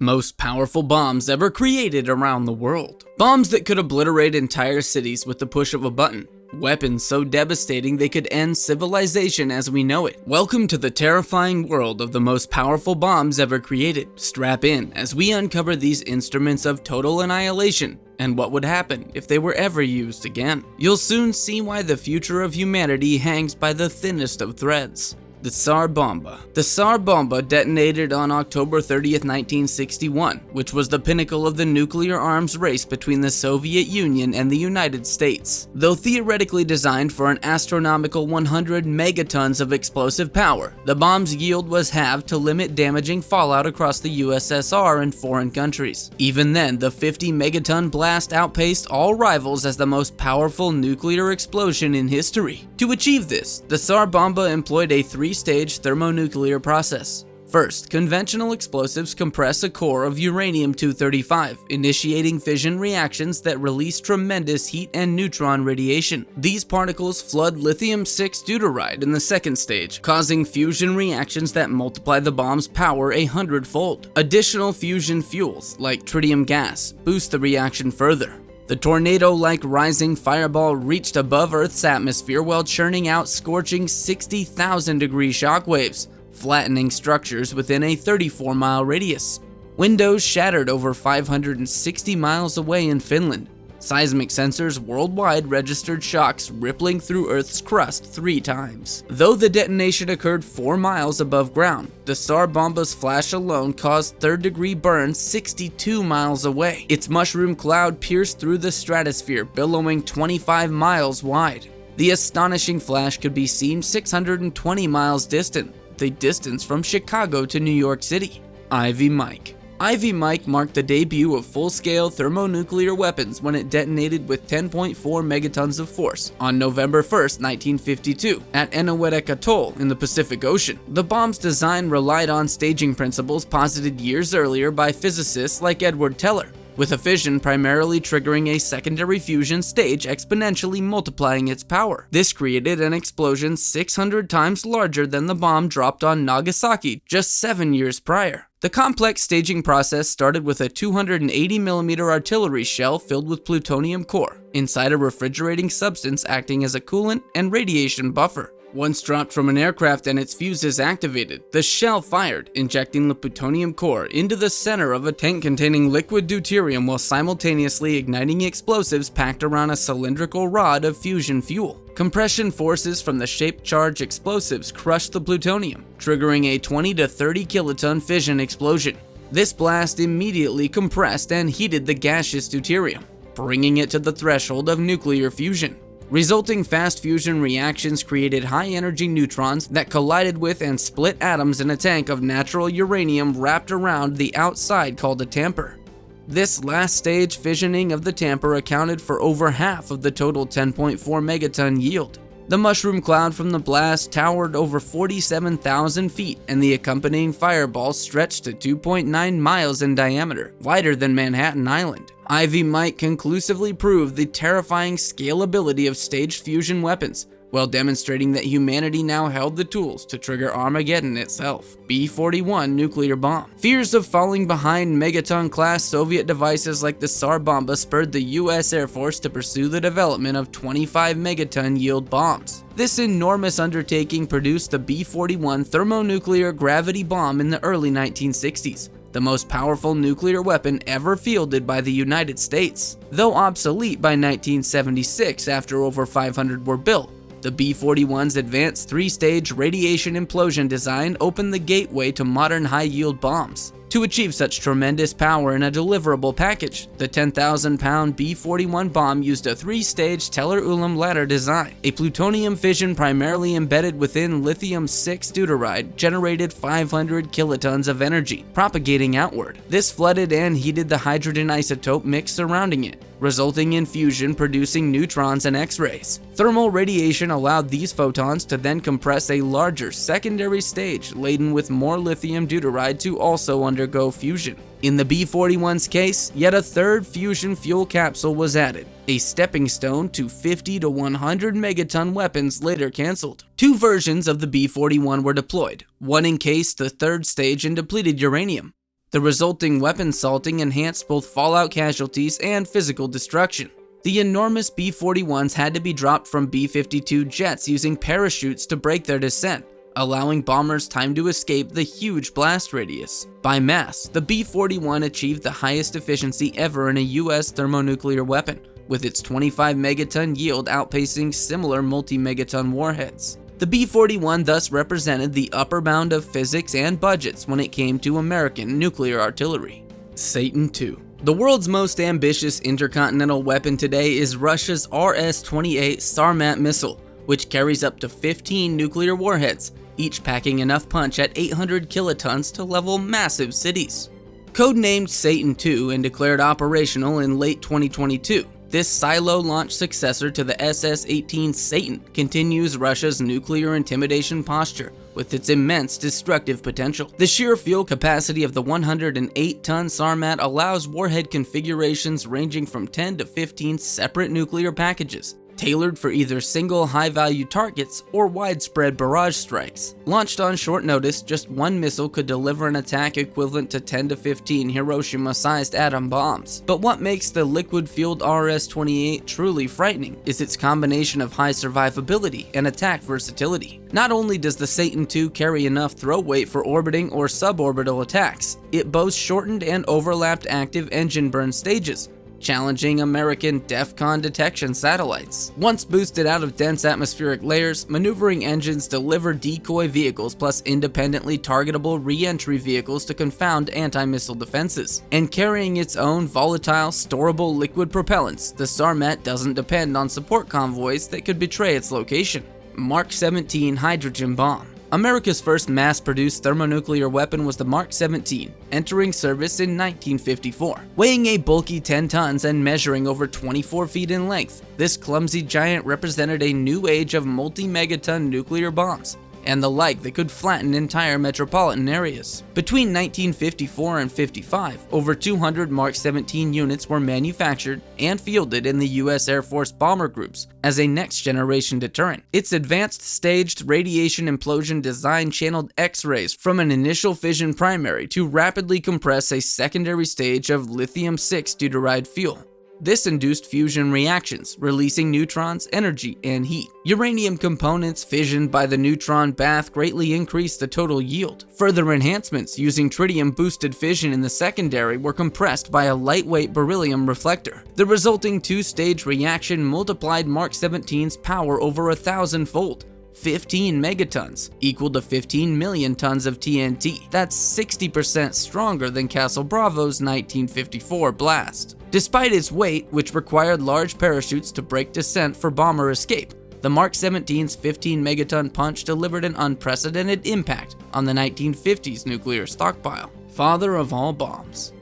Most powerful bombs ever created around the world. Bombs that could obliterate entire cities with the push of a button. Weapons so devastating they could end civilization as we know it. Welcome to the terrifying world of the most powerful bombs ever created. Strap in as we uncover these instruments of total annihilation and what would happen if they were ever used again. You'll soon see why the future of humanity hangs by the thinnest of threads. The Tsar Bomba. The Tsar Bomba detonated on October 30th, 1961, which was the pinnacle of the nuclear arms race between the Soviet Union and the United States. Though theoretically designed for an astronomical 100 megatons of explosive power, the bomb's yield was halved to limit damaging fallout across the USSR and foreign countries. Even then, the 50 megaton blast outpaced all rivals as the most powerful nuclear explosion in history. To achieve this, the Tsar Bomba employed a three-stage thermonuclear process. First, conventional explosives compress a core of uranium-235, initiating fission reactions that release tremendous heat and neutron radiation. These particles flood lithium-6 deuteride in the second stage, causing fusion reactions that multiply the bomb's power 100-fold. Additional fusion fuels, like tritium gas, boost the reaction further. The tornado-like rising fireball reached above Earth's atmosphere while churning out scorching 60,000-degree shockwaves, flattening structures within a 34-mile radius. Windows shattered over 560 miles away in Finland. Seismic sensors worldwide registered shocks rippling through Earth's crust 3 times. Though the detonation occurred 4 miles above ground, the Tsar Bomba's flash alone caused third-degree burns 62 miles away. Its mushroom cloud pierced through the stratosphere, billowing 25 miles wide. The astonishing flash could be seen 620 miles distant, the distance from Chicago to New York City. Ivy Mike. Ivy Mike marked the debut of full-scale thermonuclear weapons when it detonated with 10.4 megatons of force on November 1, 1952, at Eniwetok Atoll in the Pacific Ocean. The bomb's design relied on staging principles posited years earlier by physicists like Edward Teller, with a fission primarily triggering a secondary fusion stage exponentially multiplying its power. This created an explosion 600 times larger than the bomb dropped on Nagasaki just 7 years prior. The complex staging process started with a 280mm artillery shell filled with plutonium core, inside a refrigerating substance acting as a coolant and radiation buffer. Once dropped from an aircraft and its fuses activated, the shell fired, injecting the plutonium core into the center of a tank containing liquid deuterium while simultaneously igniting explosives packed around a cylindrical rod of fusion fuel. Compression forces from the shaped charge explosives crushed the plutonium, triggering a 20 to 30 kiloton fission explosion. This blast immediately compressed and heated the gaseous deuterium, bringing it to the threshold of nuclear fusion. Resulting fast fusion reactions created high-energy neutrons that collided with and split atoms in a tank of natural uranium wrapped around the outside called a tamper. This last stage fissioning of the tamper accounted for over half of the total 10.4 megaton yield. The mushroom cloud from the blast towered over 47,000 feet, and the accompanying fireball stretched to 2.9 miles in diameter, wider than Manhattan Island. Ivy Mike conclusively proved the terrifying scalability of staged fusion weapons, while demonstrating that humanity now held the tools to trigger Armageddon itself. B-41 nuclear bomb. Fears of falling behind Megaton-class Soviet devices like the Tsar Bomba spurred the US Air Force to pursue the development of 25 megaton yield bombs. This enormous undertaking produced the B-41 thermonuclear gravity bomb in the early 1960s. The most powerful nuclear weapon ever fielded by the United States. Though obsolete by 1976 after over 500 were built, the B-41's advanced three-stage radiation implosion design opened the gateway to modern high-yield bombs. To achieve such tremendous power in a deliverable package, the 10,000-pound B-41 bomb used a three-stage Teller-Ulam ladder design. A plutonium fission primarily embedded within lithium-6 deuteride generated 500 kilotons of energy, propagating outward. This flooded and heated the hydrogen isotope mix surrounding it, resulting in fusion producing neutrons and X-rays. Thermal radiation allowed these photons to then compress a larger secondary stage laden with more lithium deuteride to also undergo fusion. In the B-41's case, yet a third fusion fuel capsule was added, a stepping stone to 50 to 100 megaton weapons later cancelled. 2 versions of the B-41 were deployed. One encased the third stage in depleted uranium. The resulting weapon salting enhanced both fallout casualties and physical destruction. The enormous B-41s had to be dropped from B-52 jets using parachutes to break their descent, allowing bombers time to escape the huge blast radius. By mass, the B-41 achieved the highest efficiency ever in a US thermonuclear weapon, with its 25 megaton yield outpacing similar multi-megaton warheads. The B-41 thus represented the upper bound of physics and budgets when it came to American nuclear artillery. Satan II. The world's most ambitious intercontinental weapon today is Russia's RS-28 Sarmat missile, which carries up to 15 nuclear warheads, each packing enough punch at 800 kilotons to level massive cities. Codenamed Satan II and declared operational in late 2022, this silo-launch successor to the SS-18 Satan continues Russia's nuclear intimidation posture with its immense destructive potential. The sheer fuel capacity of the 108-ton Sarmat allows warhead configurations ranging from 10 to 15 separate nuclear packages, tailored for either single high-value targets or widespread barrage strikes. Launched on short notice, just one missile could deliver an attack equivalent to 10 to 15 Hiroshima-sized atom bombs. But what makes the liquid-fueled RS-28 truly frightening is its combination of high survivability and attack versatility. Not only does the Satan II carry enough throw weight for orbiting or suborbital attacks, it boasts shortened and overlapped active engine burn stages, challenging American DEFCON detection satellites. Once boosted out of dense atmospheric layers, maneuvering engines deliver decoy vehicles plus independently targetable re-entry vehicles to confound anti-missile defenses. And carrying its own volatile, storable liquid propellants, the Sarmat doesn't depend on support convoys that could betray its location. Mark 17 hydrogen bomb. America's first mass-produced thermonuclear weapon was the Mark 17, entering service in 1954. Weighing a bulky 10 tons and measuring over 24 feet in length, this clumsy giant represented a new age of multi-megaton nuclear bombs, and the like that could flatten entire metropolitan areas. Between 1954 and 55, over 200 Mark 17 units were manufactured and fielded in the US Air Force bomber groups as a next-generation deterrent. Its advanced staged radiation implosion design channeled X-rays from an initial fission primary to rapidly compress a secondary stage of lithium-6 deuteride fuel. This induced fusion reactions, releasing neutrons, energy, and heat. Uranium components fissioned by the neutron bath greatly increased the total yield. Further enhancements using tritium-boosted fission in the secondary were compressed by a lightweight beryllium reflector. The resulting two-stage reaction multiplied Mark 17's power over 1,000-fold. 15 megatons, equal to 15 million tons of TNT. That's 60% stronger than Castle Bravo's 1954 blast. Despite its weight, which required large parachutes to break descent for bomber escape, the Mark 17's 15 megaton punch delivered an unprecedented impact on the 1950s nuclear stockpile. Father of all bombs.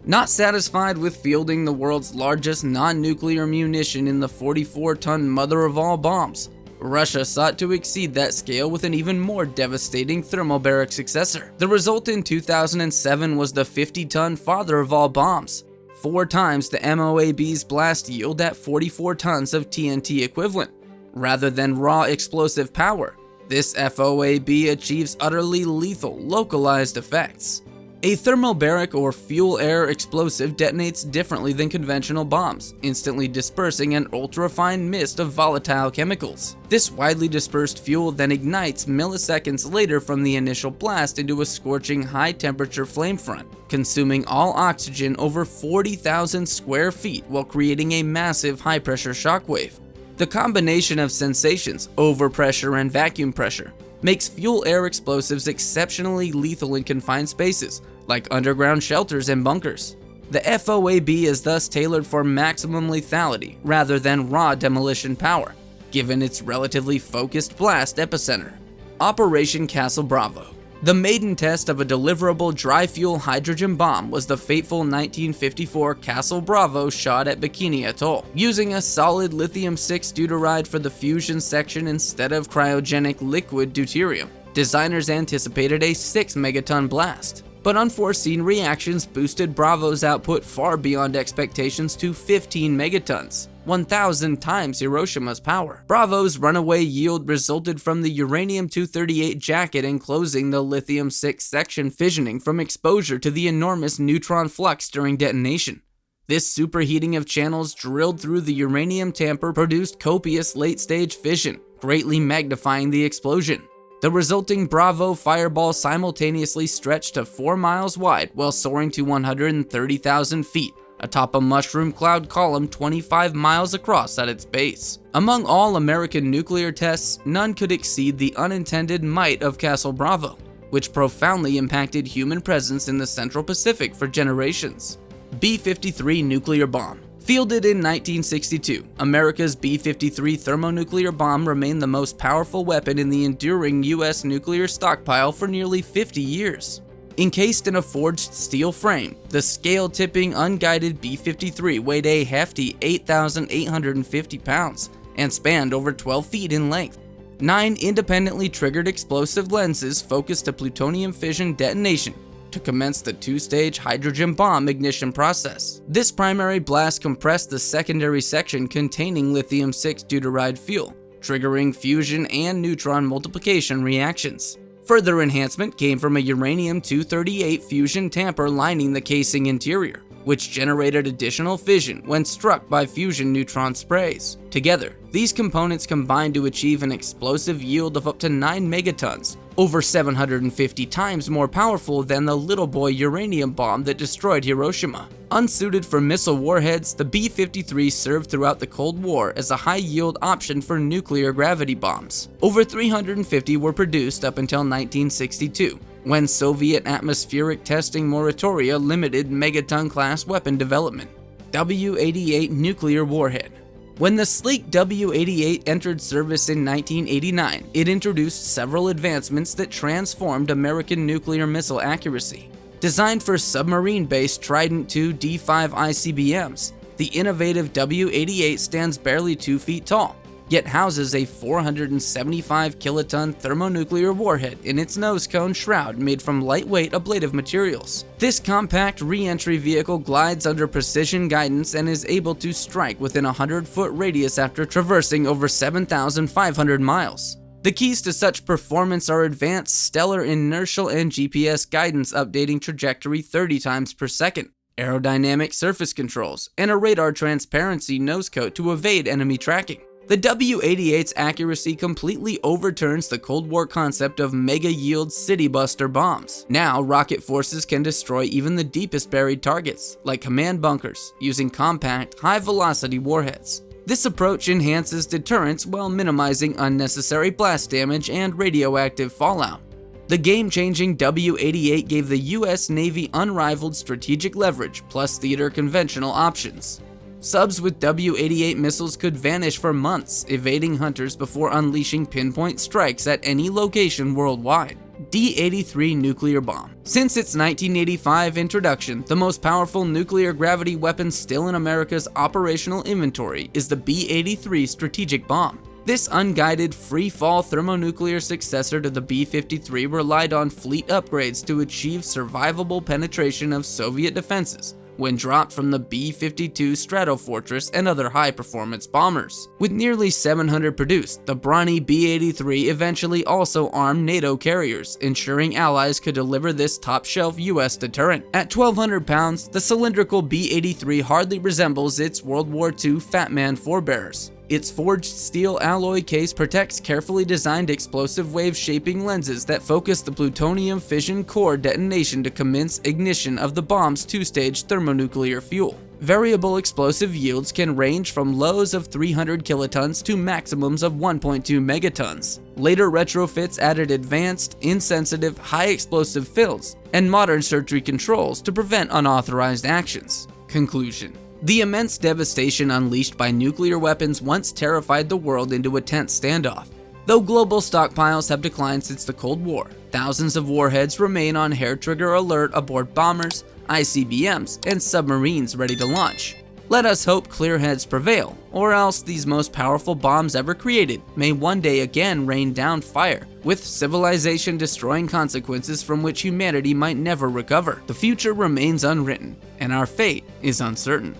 Not satisfied with fielding the world's largest non-nuclear munition in the 44-ton mother of all bombs, Russia sought to exceed that scale with an even more devastating thermobaric successor. The result in 2007 was the 50-ton father of all bombs, 4 times the MOAB's blast yield at 44 tons of TNT equivalent. Rather than raw explosive power, this FOAB achieves utterly lethal, localized effects. A thermobaric or fuel-air explosive detonates differently than conventional bombs, instantly dispersing an ultra-fine mist of volatile chemicals. This widely dispersed fuel then ignites milliseconds later from the initial blast into a scorching high-temperature flame front, consuming all oxygen over 40,000 square feet while creating a massive high-pressure shockwave. The combination of sensations, overpressure and vacuum pressure, makes fuel-air explosives exceptionally lethal in confined spaces, like underground shelters and bunkers. The FOAB is thus tailored for maximum lethality rather than raw demolition power, given its relatively focused blast epicenter. Operation Castle Bravo. The maiden test of a deliverable dry-fuel hydrogen bomb was the fateful 1954 Castle Bravo shot at Bikini Atoll. Using a solid lithium-6 deuteride for the fusion section instead of cryogenic liquid deuterium, designers anticipated a 6-megaton blast. But unforeseen reactions boosted Bravo's output far beyond expectations to 15 megatons. 1,000 times Hiroshima's power. Bravo's runaway yield resulted from the uranium-238 jacket enclosing the lithium-6 section fissioning from exposure to the enormous neutron flux during detonation. This superheating of channels drilled through the uranium tamper produced copious late-stage fission, greatly magnifying the explosion. The resulting Bravo fireball simultaneously stretched to 4 miles wide while soaring to 130,000 feet, atop a mushroom cloud column 25 miles across at its base. Among all American nuclear tests, none could exceed the unintended might of Castle Bravo, which profoundly impacted human presence in the Central Pacific for generations. B-53 nuclear bomb. Fielded in 1962, America's B-53 thermonuclear bomb remained the most powerful weapon in the enduring U.S. nuclear stockpile for nearly 50 years. Encased in a forged steel frame, the scale-tipping unguided B-53 weighed a hefty 8,850 pounds and spanned over 12 feet in length. 9 independently triggered explosive lenses focused a plutonium fission detonation to commence the 2-stage hydrogen bomb ignition process. This primary blast compressed the secondary section containing lithium-6 deuteride fuel, triggering fusion and neutron multiplication reactions. Further enhancement came from a uranium-238 fusion tamper lining the casing interior, which generated additional fission when struck by fusion neutron sprays. Together, these components combined to achieve an explosive yield of up to 9 megatons, over 750 times more powerful than the little boy uranium bomb that destroyed Hiroshima. Unsuited for missile warheads, the B-53 served throughout the Cold War as a high-yield option for nuclear gravity bombs. Over 350 were produced up until 1962, when Soviet atmospheric testing moratoria limited megaton-class weapon development. W-88 nuclear warhead. When the sleek W-88 entered service in 1989, it introduced several advancements that transformed American nuclear missile accuracy. Designed for submarine-based Trident II D5 ICBMs, the innovative W-88 stands barely 2 feet tall, yet houses a 475 kiloton thermonuclear warhead in its nose cone shroud made from lightweight ablative materials. This compact re-entry vehicle glides under precision guidance and is able to strike within a 100-foot radius after traversing over 7,500 miles. The keys to such performance are advanced stellar inertial and GPS guidance updating trajectory 30 times per second, aerodynamic surface controls, and a radar transparency nose coat to evade enemy tracking. The W-88's accuracy completely overturns the Cold War concept of mega-yield city-buster bombs. Now, rocket forces can destroy even the deepest buried targets, like command bunkers, using compact, high-velocity warheads. This approach enhances deterrence while minimizing unnecessary blast damage and radioactive fallout. The game-changing W-88 gave the U.S. Navy unrivaled strategic leverage plus theater conventional options. Subs with W-88 missiles could vanish for months, evading hunters before unleashing pinpoint strikes at any location worldwide. D-83 nuclear bomb. Since its 1985 introduction, the most powerful nuclear gravity weapon still in America's operational inventory is the B-83 strategic bomb. This unguided, free-fall thermonuclear successor to the B-53 relied on fleet upgrades to achieve survivable penetration of Soviet defenses when dropped from the B-52 Stratofortress and other high-performance bombers. With nearly 700 produced, the brawny B-83 eventually also armed NATO carriers, ensuring allies could deliver this top-shelf US deterrent. At 1,200 pounds, the cylindrical B-83 hardly resembles its World War II Fat Man forebears. Its forged steel alloy case protects carefully designed explosive wave shaping lenses that focus the plutonium fission core detonation to commence ignition of the bomb's 2-stage thermonuclear fuel. Variable explosive yields can range from lows of 300 kilotons to maximums of 1.2 megatons. Later retrofits added advanced, insensitive, high explosive fills and modern surgery controls to prevent unauthorized actions. Conclusion. The immense devastation unleashed by nuclear weapons once terrified the world into a tense standoff. Though global stockpiles have declined since the Cold War, thousands of warheads remain on hair-trigger alert aboard bombers, ICBMs, and submarines ready to launch. Let us hope clear heads prevail, or else these most powerful bombs ever created may one day again rain down fire, with civilization-destroying consequences from which humanity might never recover. The future remains unwritten, and our fate is uncertain.